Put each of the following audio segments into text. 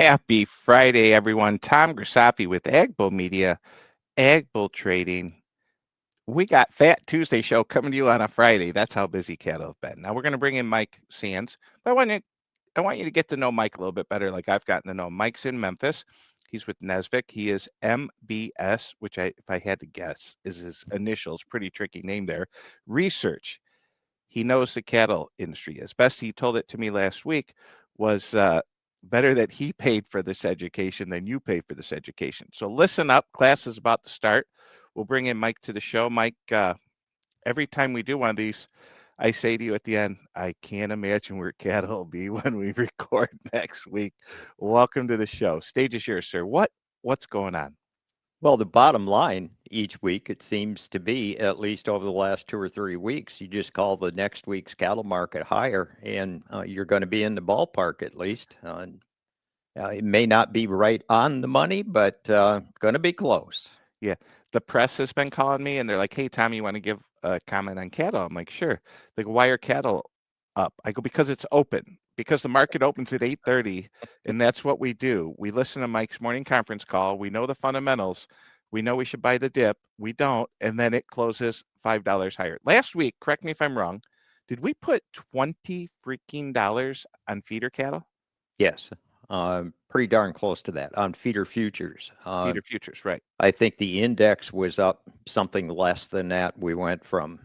Happy Friday, everyone. Tom Grisafi with Ag Bull Media, Ag Bull Trading. We got Fat Tuesday show coming to you on a Friday. That's how busy cattle have been. Now we're going to bring in Mike Sands, but I want you to get to know Mike a little bit better, like I've gotten to know. Mike's in Memphis. He's with Nesvik. He is MBS, which if I had to guess, is his initials. Pretty tricky name there. Research. He knows the cattle industry. As best he told it to me last week was better that he paid for this education than you paid for this education. So listen up. Class is about to start. We'll bring in Mike to the show. Mike, every time we do one of these, I say to you at the end, I can't imagine where cattle will be when we record next week. Welcome to the show. Stage is yours, sir. What's going on? Well, the bottom line each week, it seems to be, at least over the last 2 or 3 weeks, you just call the next week's cattle market higher, and you're going to be in the ballpark at least. It may not be right on the money, but going to be close. Yeah. The press has been calling me and they're like, hey, Tom, you want to give a comment on cattle? I'm like, sure. They go, why are cattle up? I go, because it's open. Because the market opens at 8:30, and that's what we do. We listen to Mike's morning conference call. We know the fundamentals. We know we should buy the dip. We don't, and then it closes $5 higher. Last week, correct me if I'm wrong, did we put 20 freaking dollars on feeder cattle? Yes, pretty darn close to that on feeder futures. Feeder futures, right. I think the index was up something less than that. We went from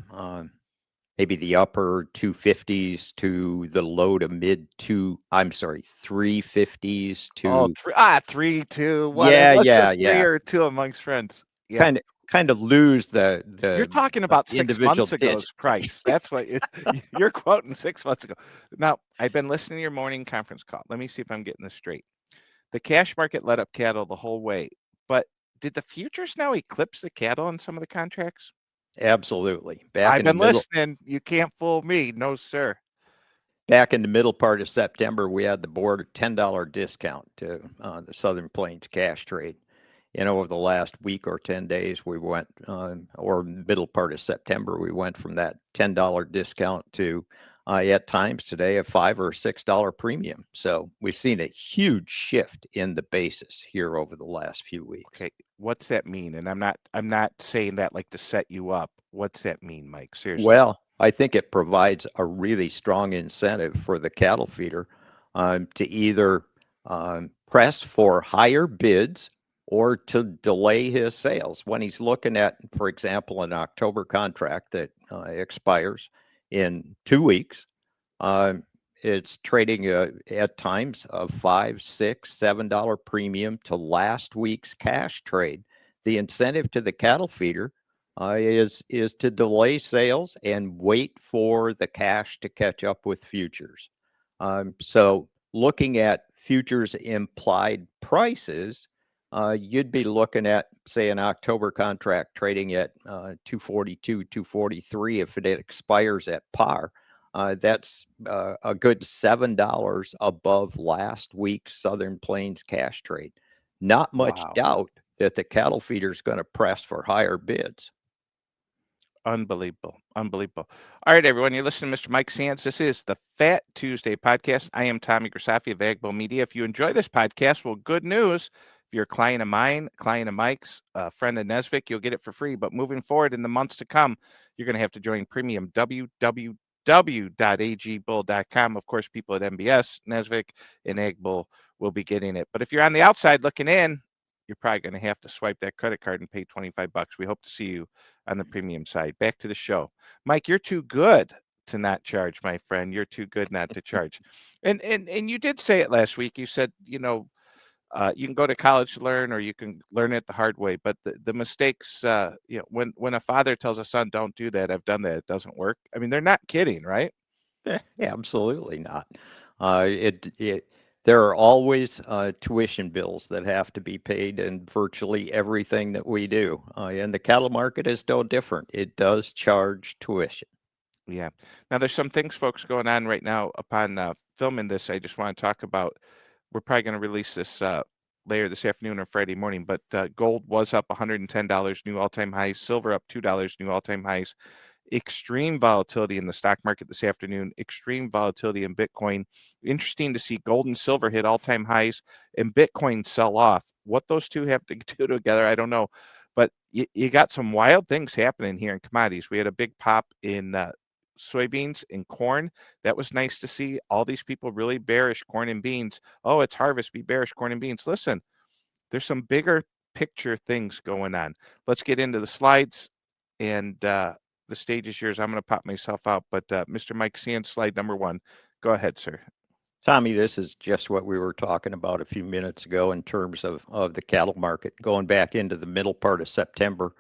maybe the upper 250s to the low to mid 350s Oh, to 3, 2, whatever. yeah, What's a yeah, 3 yeah. or 2 amongst friends? Yeah. Kind of lose the You're talking about 6 individual months ago's digits. price. That's what you're quoting 6 months ago. Now, I've been listening to your morning conference call. Let me see if I'm getting this straight. The cash market led up cattle the whole way, but did the futures now eclipse the cattle in some of the contracts? Absolutely. I've been listening. You can't fool me. No, sir. Back in the middle part of September, we had the board a $10 discount to the Southern Plains cash trade. And over the last week or 10 days, we went, or middle part of September, we went from that $10 discount to at times today a $5 or $6 premium. So we've seen a huge shift in the basis here over the last few weeks. Okay, what's that mean? And I'm not saying that like to set you up. What's that mean, Mike? Seriously. Well, I think it provides a really strong incentive for the cattle feeder to either press for higher bids or to delay his sales. When he's looking at, for example, an October contract that expires in 2 weeks, it's trading at times a $5, $6, $7 premium to last week's cash trade. The incentive to the cattle feeder is to delay sales and wait for the cash to catch up with futures. So looking at futures implied prices, you'd be looking at, say, an October contract trading at 242, 243 if it expires at par. That's a good $7 above last week's Southern Plains cash trade. Not much Wow. doubt that the cattle feeder is going to press for higher bids. Unbelievable. Unbelievable. All right, everyone. You're listening to Mr. Mike Sands. This is the Fat Tuesday podcast. I am Tommy Grisafi of Ag Bull Media. If you enjoy this podcast, well, good news. If you're a client of mine, client of Mike's, a friend of Nesvik, you'll get it for free. But moving forward in the months to come, you're going to have to join Premium, www.agbull.com. Of course, people at MBS, Nesvik, and Ag Bull will be getting it. But if you're on the outside looking in, you're probably going to have to swipe that credit card and pay $25. We hope to see you on the premium side. Back to the show. Mike, you're too good to not charge, my friend. You're too good not to charge. And you did say it last week. You said, you can go to college to learn, or you can learn it the hard way. But the mistakes, when a father tells a son, don't do that, I've done that, it doesn't work. I mean, they're not kidding, right? Absolutely not. There are always tuition bills that have to be paid in virtually everything that we do. And the cattle market is no different. It does charge tuition. Yeah. Now, there's some things, folks, going on right now upon filming this. I just want to talk about. We're probably going to release this later this afternoon or Friday morning, but gold was up $110, new all-time highs. Silver up $2, new all-time highs. extreme volatility in the stock market this afternoon, extreme volatility in Bitcoin. Interesting to see gold and silver hit all-time highs and Bitcoin sell off. What those two have to do together, I don't know. But you got some wild things happening here in commodities. We had a big pop in soybeans and corn. That was nice to see. All these people really bearish corn and beans. Oh, it's harvest, be bearish corn and beans. Listen, there's some bigger picture things going on. Let's get into the slides, and the stage is yours. I'm going to pop myself out, but Mr. Mike Sands, slide number 1. Go ahead, sir. Tommy, this is just what we were talking about a few minutes ago in terms of the cattle market. Going back into the middle part of September,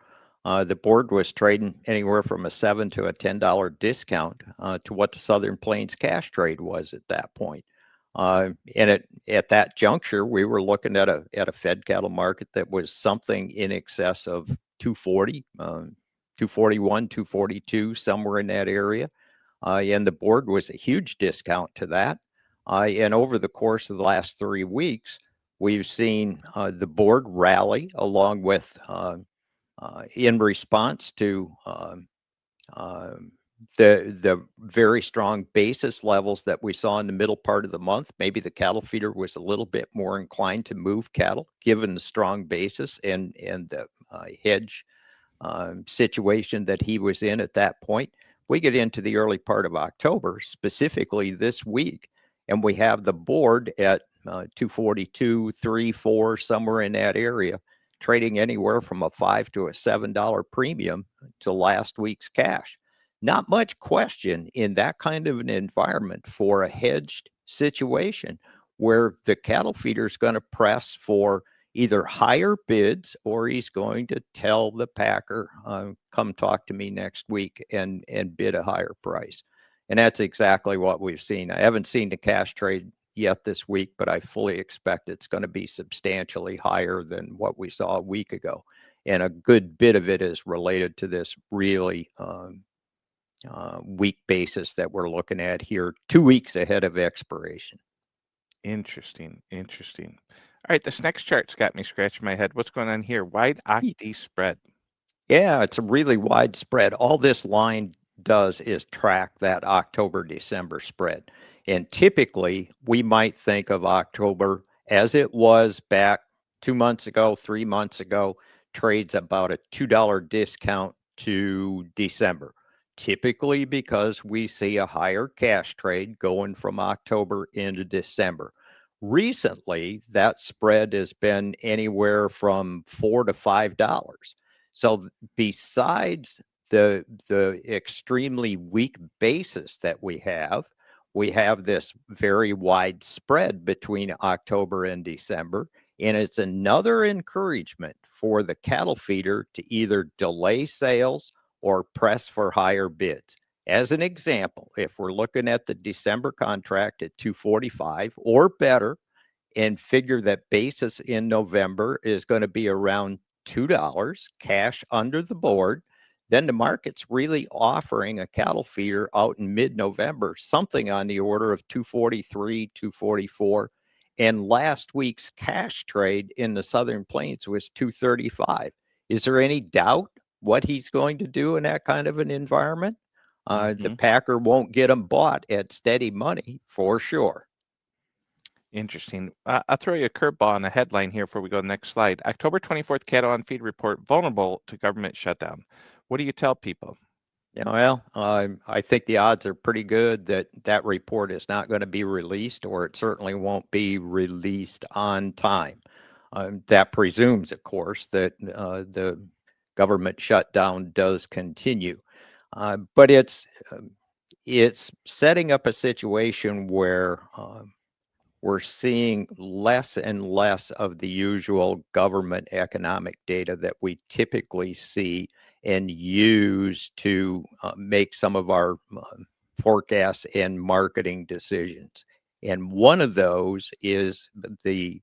the board was trading anywhere from a $7 to a $10 discount to what the Southern Plains cash trade was at that point. And at that juncture, we were looking at a fed cattle market that was something in excess of 240, 241, 242, somewhere in that area. And the board was a huge discount to that. And over the course of the last 3 weeks, we've seen the board rally along with, in response to the very strong basis levels that we saw in the middle part of the month. Maybe the cattle feeder was a little bit more inclined to move cattle, given the strong basis and the hedge situation that he was in at that point. We get into the early part of October, specifically this week, and we have the board at 242, 3, 4, somewhere in that area, trading anywhere from a $5 to a $7 premium to last week's cash. Not much question in that kind of an environment for a hedged situation where the cattle feeder is going to press for either higher bids or he's going to tell the packer, come talk to me next week and bid a higher price. And that's exactly what we've seen. I haven't seen the cash trade yet this week, but I fully expect it's going to be substantially higher than what we saw a week ago. And a good bit of it is related to this really weak basis that we're looking at here, 2 weeks ahead of expiration. Interesting. Interesting. All right, this next chart's got me scratching my head. What's going on here? Wide octane spread. Yeah, it's a really widespread. All this line does is track that October-December spread. And typically, we might think of October as it was back 2 months ago, 3 months ago, trades about a $2 discount to December. Typically because we see a higher cash trade going from October into December. Recently, that spread has been anywhere from $4 to $5. So besides the extremely weak basis that we have this very wide spread between October and December, and it's another encouragement for the cattle feeder to either delay sales or press for higher bids. As an example, if we're looking at the December contract at 245 or better, and figure that basis in November is going to be around $2 cash under the board, then the market's really offering a cattle feeder out in mid-November something on the order of 243, 244. And last week's cash trade in the Southern Plains was 235. Is there any doubt what he's going to do in that kind of an environment? The packer won't get them bought at steady money for sure. Interesting. I'll throw you a curveball on a headline here before we go to the next slide. October 24th cattle on feed report vulnerable to government shutdown. What do you tell people? Yeah, well, I think the odds are pretty good that that report is not going to be released, or it certainly won't be released on time. That presumes, of course, that the government shutdown does continue. But it's setting up a situation where we're seeing less and less of the usual government economic data that we typically see and use to make some of our forecasts and marketing decisions. And one of those is the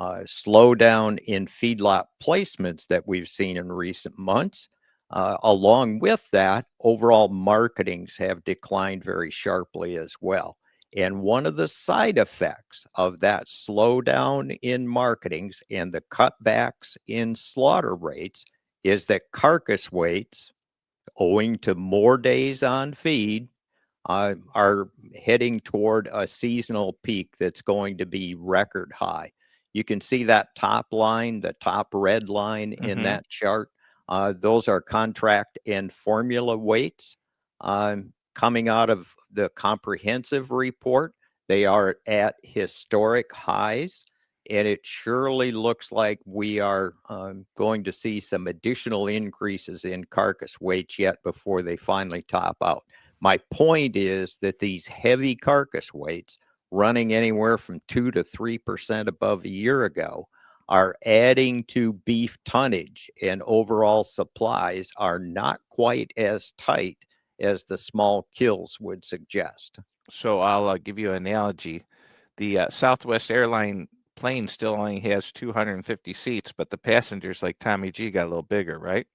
slowdown in feedlot placements that we've seen in recent months. Along with that, overall marketings have declined very sharply as well. And one of the side effects of that slowdown in marketings and the cutbacks in slaughter rates is that carcass weights owing to more days on feed, are heading toward a seasonal peak that's going to be record high. You can see that top line, the top red line in Mm-hmm. that chart. Those are contract and formula weights coming out of the comprehensive report. They are at historic highs, and it surely looks like we are going to see some additional increases in carcass weights yet before they finally top out. My point is that these heavy carcass weights, running anywhere from 2 to 3% above a year ago, are adding to beef tonnage, and overall supplies are not quite as tight as the small kills would suggest. So I'll give you an analogy. The Southwest airline plane still only has 250 seats, but the passengers, like Tommy G, got a little bigger, right?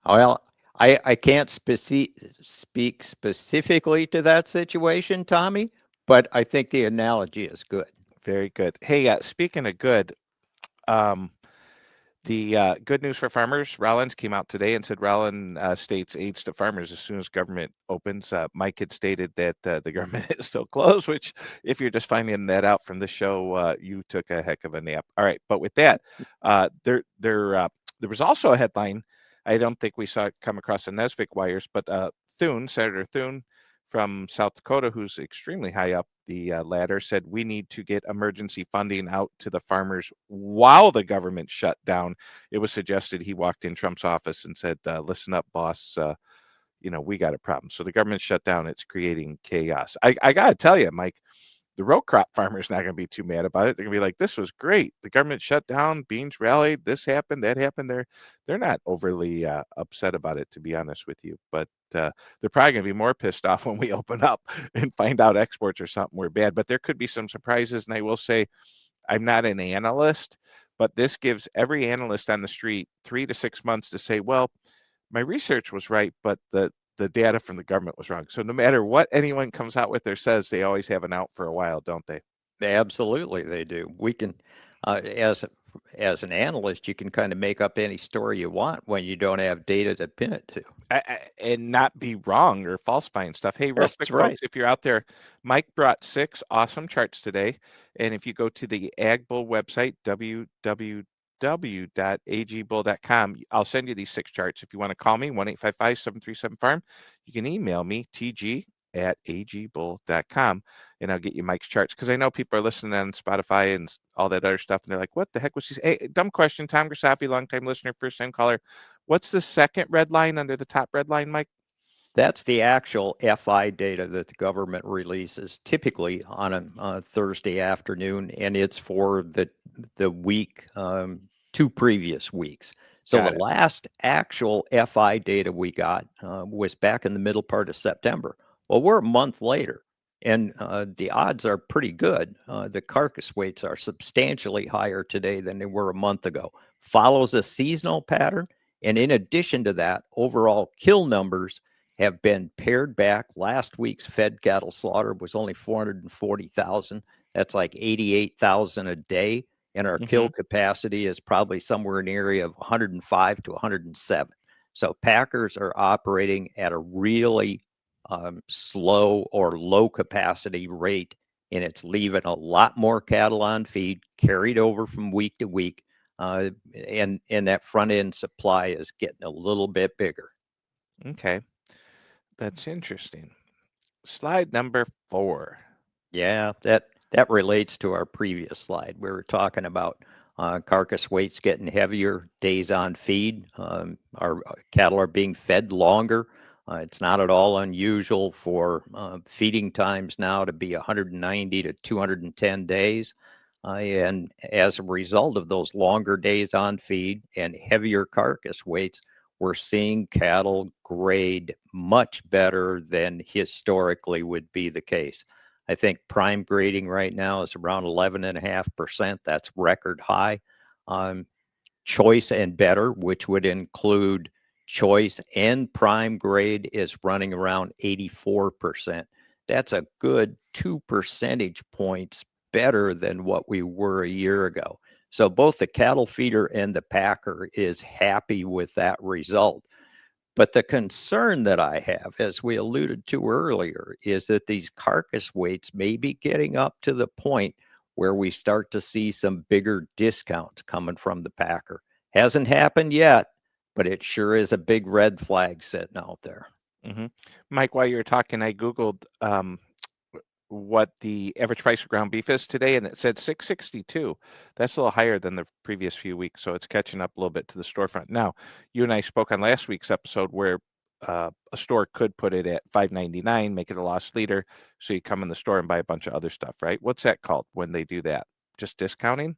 Well, I can't speak specifically to that situation, Tommy, but I think the analogy is good. Very good. Hey, speaking of good, um, the good news for farmers, Rollins came out today and said Rollins states aids to farmers as soon as government opens. Mike had stated that the government is still closed, which, if you're just finding that out from the show, you took a heck of a nap. All right, but with that, there was also a headline. I don't think we saw it come across the Nesvik wires, but Senator Thune from South Dakota, who's extremely high up the ladder, said we need to get emergency funding out to the farmers while the government shut down. It was suggested he walked in Trump's office and said, "Listen up, boss. We got a problem." So the government shut down. It's creating chaos. I got to tell you, Mike, the row crop farmer's not going to be too mad about it. They're going to be like, "This was great. The government shut down. Beans rallied. This happened. That happened." They're not overly upset about it, to be honest with you. But they're probably going to be more pissed off when we open up and find out exports or something were bad. But there could be some surprises. And I will say, I'm not an analyst, but this gives every analyst on the street 3 to 6 months to say, "Well, my research was right, but the data from the government was wrong." So no matter what anyone comes out with or says, they always have an out for a while, don't they? Absolutely, they do. We can, as an analyst, you can kind of make up any story you want when you don't have data to pin it to. And not be wrong or falsifying stuff. Hey, real That's quick, right. folks, if you're out there, Mike brought 6 awesome charts today. And if you go to the AgBull website, www.agbull.com, I'll send you these 6 charts. If you want to call me, 1-855-737-FARM, you can email me, tg@agbull.com, and I'll get you Mike's charts. Because I know people are listening on Spotify and all that other stuff, and they're like, "What the heck was he?" Hey, dumb question. Tom Grisafi, longtime listener, first time caller. What's the second red line under the top red line, Mike? That's the actual FI data that the government releases typically on a Thursday afternoon, and it's for the week, 2 previous weeks. So the Got it. last actual FI data we got was back in the middle part of September. Well, we're a month later, and the odds are pretty good. The carcass weights are substantially higher today than they were a month ago. Follows a seasonal pattern, and in addition to that, overall kill numbers have been pared back. Last week's fed cattle slaughter was only 440,000. That's like 88,000 a day. And our Hmm. kill capacity is probably somewhere in the area of 105 to 107. So packers are operating at a really slow or low capacity rate, and it's leaving a lot more cattle on feed carried over from week to week. And that front end supply is getting a little bit bigger. Okay, that's interesting. Slide number 4. Yeah, that relates to our previous slide. We were talking about carcass weights getting heavier, days on feed. Our cattle are being fed longer. It's not at all unusual for feeding times now to be 190 to 210 days. And as a result of those longer days on feed and heavier carcass weights, we're seeing cattle grade much better than historically would be the case. I think prime grading right now is around 11.5%. That's record high. Um, Choice and better, which would include choice and prime grade, is running around 84%. That's a good 2 percentage points better than what we were a year ago. So both the cattle feeder and the packer is happy with that result. But the concern that I have, as we alluded to earlier, is that these carcass weights may be getting up to the point where we start to see some bigger discounts coming from the packer. Hasn't happened yet, but it sure is a big red flag sitting out there. Hmm. Mike, while you were talking, I Googled what the average price of ground beef is today, and it said 662. That's a little higher than the previous few weeks, so it's catching up a little bit to the storefront. Now, you and I spoke on last week's episode where a store could put it at 5.99, make it a loss leader, so you come in the store and buy a bunch of other stuff, right? What's that called when they do that? Just discounting?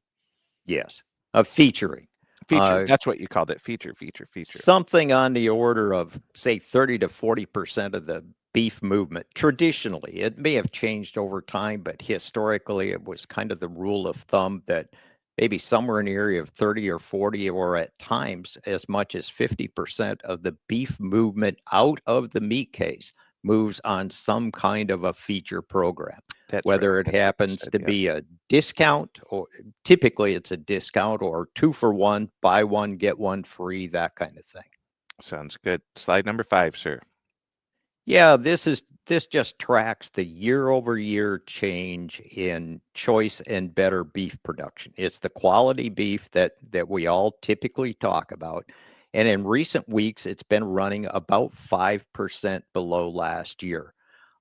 Yes, featuring. Feature. Uh, That's what you called it. Feature, feature, feature. Something on the order of, say, 30 to 40% of the beef movement. Traditionally, it may have changed over time, but historically, it was kind of the rule of thumb that maybe somewhere in the area of 30 or 40, or at times as much as 50% of the beef movement out of the meat case moves on some kind of a feature program. That's right. Whether it That's what you happens said. to Yeah. be a discount, or typically it's a discount, or 2 for 1, buy one, get one free, that kind of thing. Sounds good. Slide number 5, sir. Yeah, this just tracks the year-over-year change in choice and better beef production. It's the quality beef that we all typically talk about. And in recent weeks, it's been running about 5% below last year.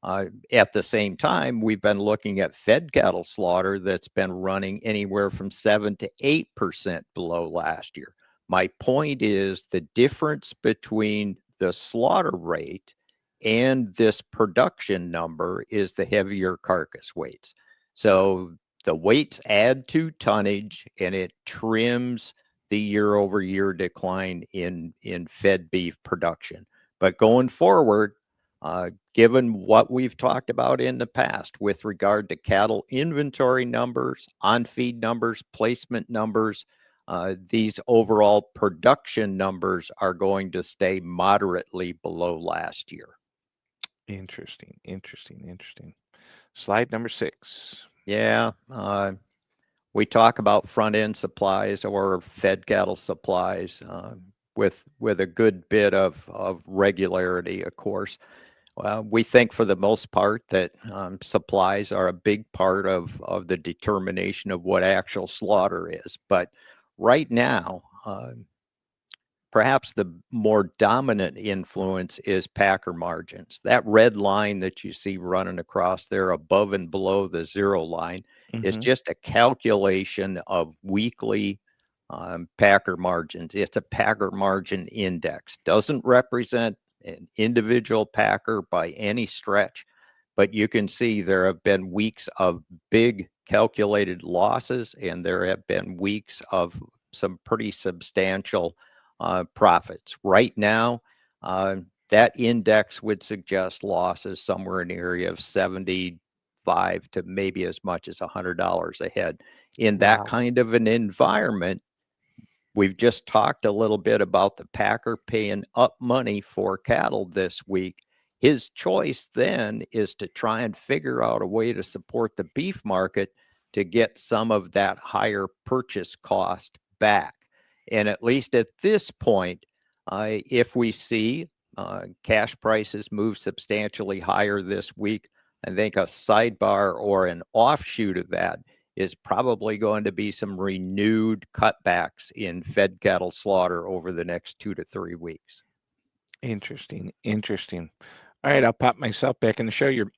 At the same time, we've been looking at fed cattle slaughter that's been running anywhere from 7 to 8% below last year. My point is the difference between the slaughter rate and this production number is the heavier carcass weights. So the weights add to tonnage, and it trims the year over year decline in fed beef production. But going forward, given what we've talked about in the past with regard to cattle inventory numbers, on feed numbers, placement numbers, these overall production numbers are going to stay moderately below last year. Interesting. Interesting. Interesting. Slide number 6. Yeah, we talk about front end supplies or fed cattle supplies with a good bit of regularity, of course. We think for the most part that supplies are a big part of the determination of what actual slaughter is. But right now, perhaps the more dominant influence is packer margins. That red line that you see running across there above and below the zero line is Hmm. just a calculation of weekly packer margins. It's a packer margin index. Doesn't represent an individual packer by any stretch, but you can see there have been weeks of big calculated losses, and there have been weeks of some pretty substantial profits. Right now, that index would suggest losses somewhere in the area of 75 to maybe as much as $100 a head. In that Wow. kind of an environment, we've just talked a little bit about the packer paying up money for cattle this week. His choice then is to try and figure out a way to support the beef market to get some of that higher purchase cost back. And at least at this point, if we see cash prices move substantially higher this week, I think a sidebar or an offshoot of that is probably going to be some renewed cutbacks in fed cattle slaughter over the next 2 to 3 weeks. Interesting. Interesting. All right, I'll pop myself back in the show. You're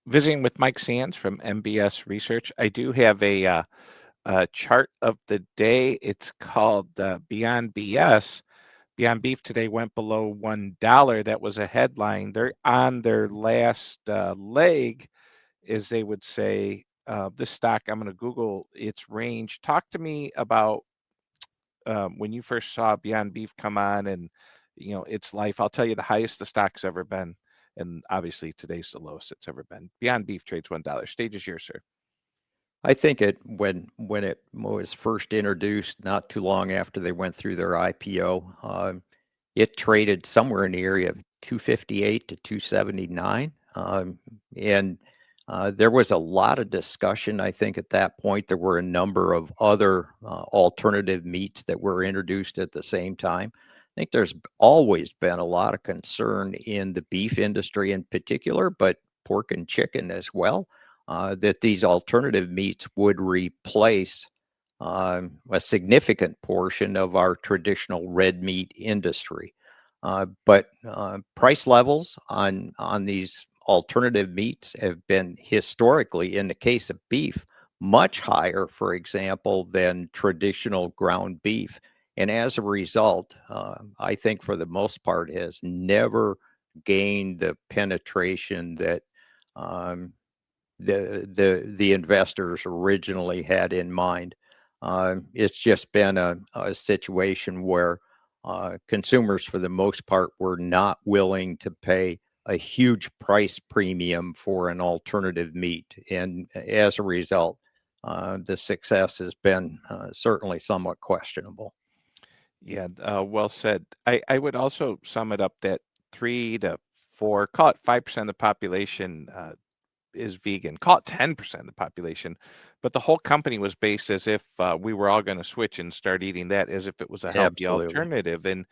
visiting with Mike Sands from MBS Research. I do have a chart of the day. It's called Beyond BS. Beyond Beef today went below $1. That was a headline. They're on their last leg, as they would say. This stock, I'm going to Google its range. Talk to me about when you first saw Beyond Beef come on and its life. I'll tell you the highest the stock's ever been, and obviously today's the lowest it's ever been. Beyond Beef trades $1. Stage is yours, sir. I think it when it was first introduced, not too long after they went through their IPO, it traded somewhere in the area of 258 to 279, and there was a lot of discussion. I think at that point there were a number of other alternative meats that were introduced at the same time. think there's always been a lot of concern in the beef industry in particular, but pork and chicken as well, that these alternative meats would replace a significant portion of our traditional red meat industry. But price levels on these alternative meats have been historically, in the case of beef, much higher, for example, than traditional ground beef. And as a result, I think for the most part has never gained the penetration that um, the investors originally had in mind. It's just been a situation where consumers, for the most part, were not willing to pay a huge price premium for an alternative meat, and as a result, the success has been certainly somewhat questionable. Yeah, well said. I would also sum it up that 3 to 4, call it 5% of the population is vegan. Call it 10% of the population, but the whole company was based as if we were all going to switch and start eating that as if it was a healthy Absolutely. alternative. And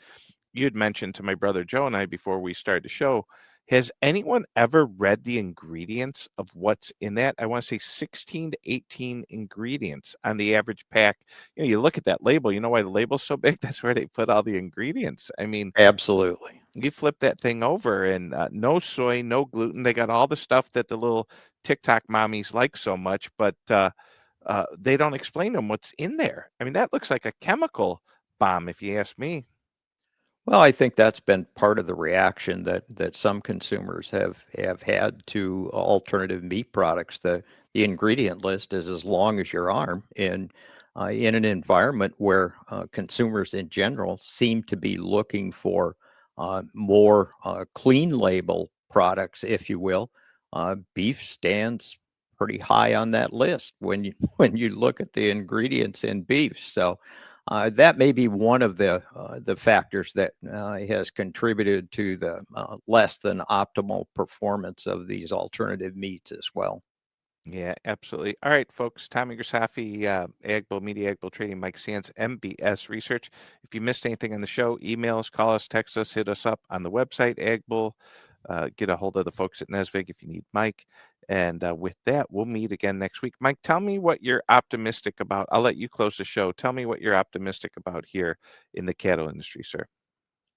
you'd mentioned to my brother Joe and I before we started the show, has anyone ever read the ingredients of what's in that? I want to say 16 to 18 ingredients on the average pack. You look at that label, you know why the label's so big? That's where they put all the ingredients. I mean, Absolutely. you flip that thing over and no soy, no gluten. They got all the stuff that the little TikTok mommies like so much, but they don't explain them what's in there. I mean, that looks like a chemical bomb, if you ask me. Well, I think that's been part of the reaction that some consumers have had to alternative meat products. The ingredient list is as long as your arm, and in an environment where consumers in general seem to be looking for more clean label products, if you will, beef stands pretty high on that list when you when you look at the ingredients in beef. So that may be one of the factors that has contributed to the less than optimal performance of these alternative meats as well. Yeah, absolutely. All right, folks. Tommy Grisafi, Agbo Media, Agbo Trading, Mike Sands, MBS Research. If you missed anything on the show, email us, call us, text us, hit us up on the website, Agbo. Get a hold of the folks at Nesvig if you need Mike. And with that, we'll meet again next week. Mike, tell me what you're optimistic about. I'll let you close the show. Tell me what you're optimistic about here in the cattle industry, sir.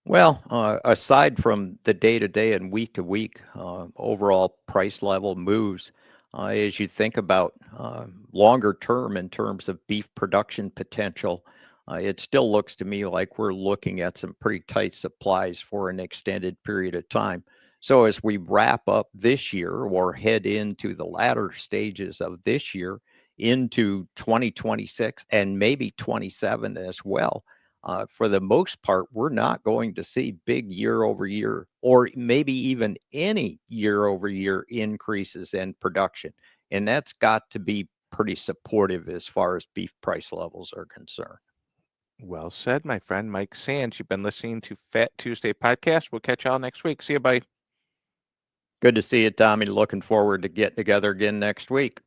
Well, aside from the day to day and week to week overall price level moves, as you think about longer term in terms of beef production potential, it still looks to me like we're looking at some pretty tight supplies for an extended period of time. So, as we wrap up this year or head into the latter stages of this year into 2026 and maybe 27 as well, for the most part, we're not going to see big year over year or maybe even any year over year increases in production. And that's got to be pretty supportive as far as beef price levels are concerned. Well said, my friend. Mike Sands. You've been listening to Fat Tuesday podcast. We'll catch y'all next week. See you. Bye. Good to see you, Tommy. Looking forward to getting together again next week.